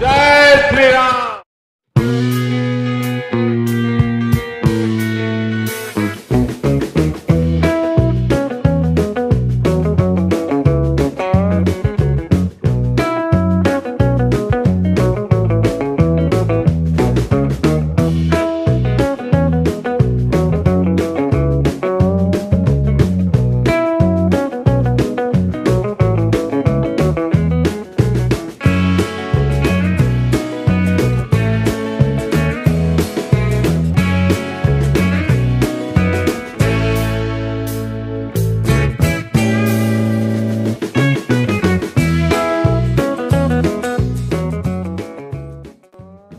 जय श्री राम।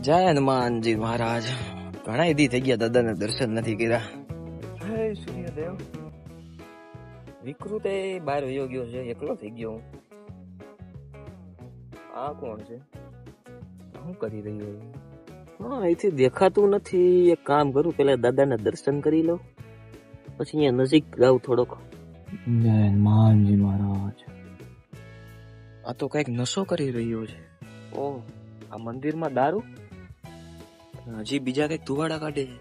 જય હનુમાનજી મહારાજ. ઘણા દી થઈ ગયા દાદાને દર્શન નથી કર્યા. હે સૂર્યદેવ. વિકૃત બહાર વયો ગયો છે, એકલો થઈ ગયો હું. આ કોણ છે? શું કરી રહ્યો? હા, અહીંથી દેખાતું નથી. એક કામ કરું, પેલા દાદાના દર્શન કરી લઉં, પછી અહીંયા નજીક જાઉં થોડોક. જય હનુમાનજી મહારાજ. આ તો કઈક નશો કરી રહ્યો છે. ઓહ, આ મંદિરમાં દારૂ? હજી બીજા કઈક ધુવાડા કાઢે છે.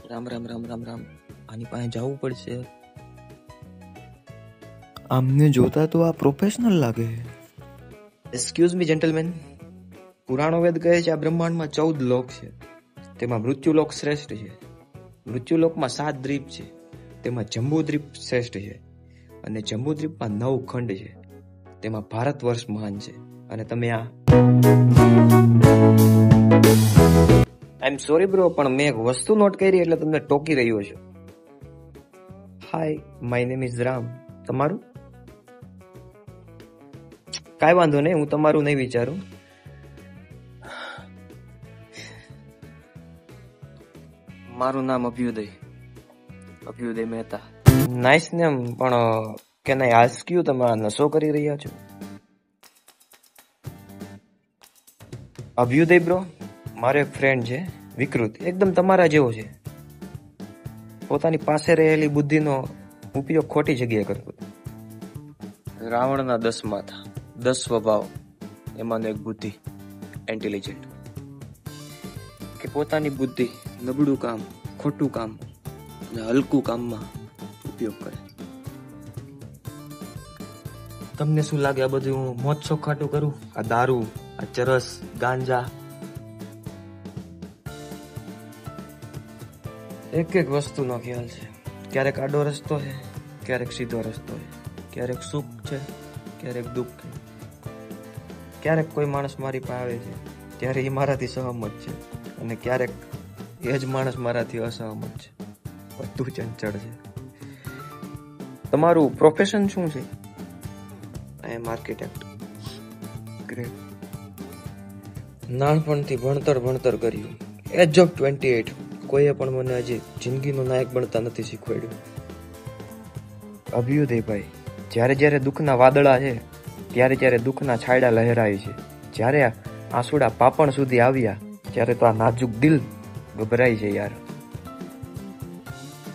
રામ રામ રામ રામ રામ. આની પાસે જવું પડશે. આમને જોતા તો આ પ્રોફેશનલ લાગે. Excuse me gentleman. પુરાણો વેદ કહે છે આ બ્રહ્માંડમાં 14 લોક છે. તેમાં મૃત્યુલોક શ્રેષ્ઠ છે. મૃત્યુલોકમાં 7 દ્વીપ છે. તેમાં જંબુદ્વીપ શ્રેષ્ઠ છે. અને જંબુદ્વીપમાં 9 ખંડ છે. તેમાં ભારત વર્ષ મહાન છે. અને તમે આ આઈ એમ સોરી બ્રો, પણ મેં એક વસ્તુ નોટ કરી એટલે તમને ટોકી રહ્યો છું. હાય, માય નેમ ઇઝ રામ. તમારું? કાંઈ વાંધો નહીં, હું તમારું નહીં વિચારું. મારું નામ અભ્યુદય મહેતા. નાઇસ નેમ, પણ કેન આઈ આસ્ક યુ, તમે આ નશો કરી રહ્યા છો? અભ્યુદય બ્રો, મારો એક ફ્રેન્ડ છે વિકૃત, એકદમ તમારા જેવો છે. પોતાની પાસે રહેલી બુદ્ધિનો ઉપયોગ ખોટી જગ્યાએ કરતો. રાવણના 10 માથા, 10 સ્વભાવ, એમાંનો એક બુદ્ધિ, ઇન્ટેલિજન્ટ. કે પોતાની બુદ્ધિ નબળું કામ, ખોટું કામ અને હલકું કામમાં ઉપયોગ કરે. તમને શું લાગે આ બધું હું મોજ શોખ ખાટું કરું? આ દારૂ, આ ચરસ, ગાંજા, એક એક વસ્તુનો ખ્યાલ છે. ક્યારેક આડો રસ્તો છે, ક્યારેક સીધો રસ્તો છે, ક્યારેક સુખ છે, ક્યારેક દુઃખ છે. ક્યારેક કોઈ માણસ મારી પાસે આવે છે ત્યારે એ મારાથી સહમત છે, અને ક્યારેક એ જ માણસ મારાથી અસહમત છે. બધું ચંચળ છે. તમારું પ્રોફેશન શું છે? I am architect. ગ્રેટ. નાનપણથી ભણતર કર્યું. Age of 28. કોઈએ પણ મને હજી જિંદગીનો નાયક બનતા નથી શીખવાડ્યું. અભ્યુદયભાઈ, જ્યારે દુઃખના વાદળા છે ત્યારે દુઃખના છાંયડા લહેરાય છે. જ્યારે આંસુડા પાપણ સુધી આવ્યા ત્યારે તો આ નાજુક દિલ ગભરાય છે યાર.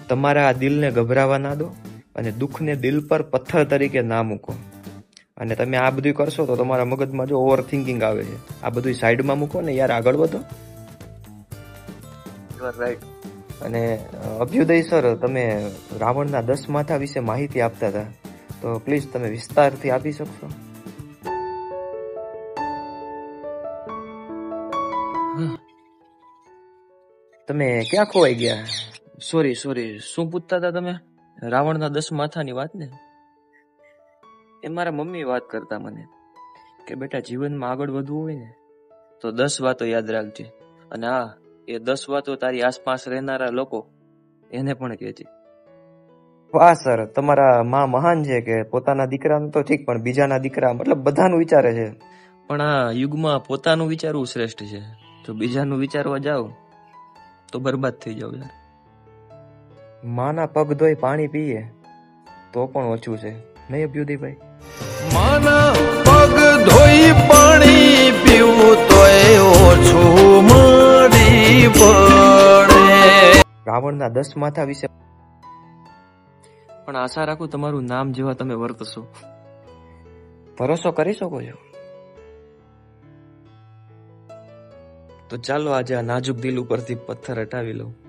તમારા આ દિલને ગભરાવા ના દો અને દુઃખને દિલ પર પથ્થર તરીકે ના મૂકો. અને તમે આ બધું કરશો તો તમારા મગજમાં જો ઓવર થિંકિંગ આવે છે, આ બધું સાઈડમાં મૂકો ને યાર, આગળ વધો. રાઈટ. અને અભ્યુદય સર, તમે રાવણના 10 માથા વિશે માહિતી આપતા હતા, તો પ્લીઝ તમે વિસ્તારથી આપી શકશો? તમે ક્યાં ખોવાઈ ગયા? સોરી, શું પૂછતા હતા તમે? રાવણના 10 માથાની વાત ને? એ મારા મમ્મી વાત કરતા મને કે બેટા, જીવનમાં આગળ વધવું હોય ને તો 10 વાતો યાદ રાખજે. અને હા, એ 10 વાતો તારી આસપાસ રહેનારા લોકો એને પણ કહેજે. વાહ સર, તમારા માં મહાન છે કે પોતાના દીકરાનું તો ઠીક, પણ બીજાના દીકરા મતલબ બધાનું વિચારે છે. પણ આ યુગમાં પોતાનું વિચારવું શ્રેષ્ઠ છે. જો બીજાનું વિચારવા જાવ તો બરબાદ થઈ જાવ યાર. માના પગ ધોઈ પાણી પીએ તો પણ ઓછું છે, નહીં અભ્યુદયભાઈ? માના પગ ધોઈ પાણી પીવું તોય ઓછું મળી પડે. રાવણના 10 માથા વિશે પણ આશા રાખું તમારું નામ જેવા તમે વર્તશો. ભરોસો કરી શકો છો? તો ચાલો આજે આ નાજુક દિલ ઉપરથી પથ્થર હટાવી લઉં.